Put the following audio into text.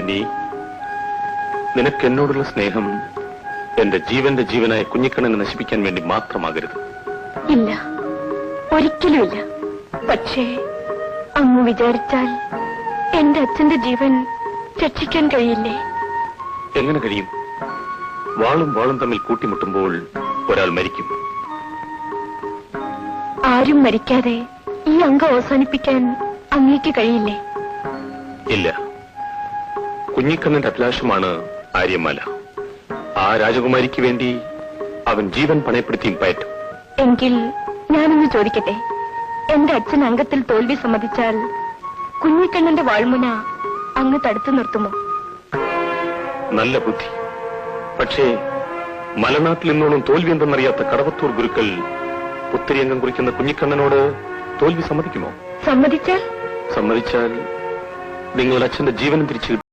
പൊന്നി, നിനക്ക് എന്നോടുള്ള സ്നേഹം എന്റെ ജീവന്റെ ജീവനായ കുഞ്ഞിക്കണ്ണനെ നശിപ്പിക്കാൻ വേണ്ടി മാത്രമാകരുത്. ഇല്ല, ഒരിക്കലുമില്ല. പക്ഷേ അങ്ങ് വിചാരിച്ചാൽ എന്റെ അച്ഛന്റെ ജീവൻ രക്ഷിക്കാൻ കഴിയില്ലേ? എങ്ങനെ കഴിയും? വാളും വാളും തമ്മിൽ കൂട്ടിമുട്ടുമ്പോൾ ഒരാൾ മരിക്കും. ആരും മരിക്കാതെ ഈ അംഗം അവസാനിപ്പിക്കാൻ അങ്ങേക്ക് കഴിയില്ലേ? ഇല്ല, കുഞ്ഞിക്കണ്ണന്റെ അഭിലാഷമാണ് ആര്യമാല. ആ രാജകുമാരിക്ക് വേണ്ടി അവൻ ജീവൻ പണയപ്പെടുത്തിയും പയറ്റും. എങ്കിൽ ഞാനൊന്ന് ചോദിക്കട്ടെ, എന്റെ അച്ഛൻ അംഗത്തിൽ തോൽവി സമ്മതിച്ചാൽ കുഞ്ഞിക്കണ്ണന്റെ വാൾമുന അങ്ങ് തടുത്തു നിർത്തുമോ? നല്ല ബുദ്ധി. പക്ഷേ മലനാട്ടിൽ നിന്നോളം തോൽവി എന്തെന്നറിയാത്ത കടവത്തൂർ ഗുരുക്കൾ ഒത്തിരി അംഗം കുറിക്കുന്ന കുഞ്ഞിക്കണ്ണനോട് തോൽവി സമ്മതിക്കുമോ? സമ്മതിച്ചാൽ നിങ്ങളുടെ അച്ഛന്റെ ജീവനും തിരിച്ചു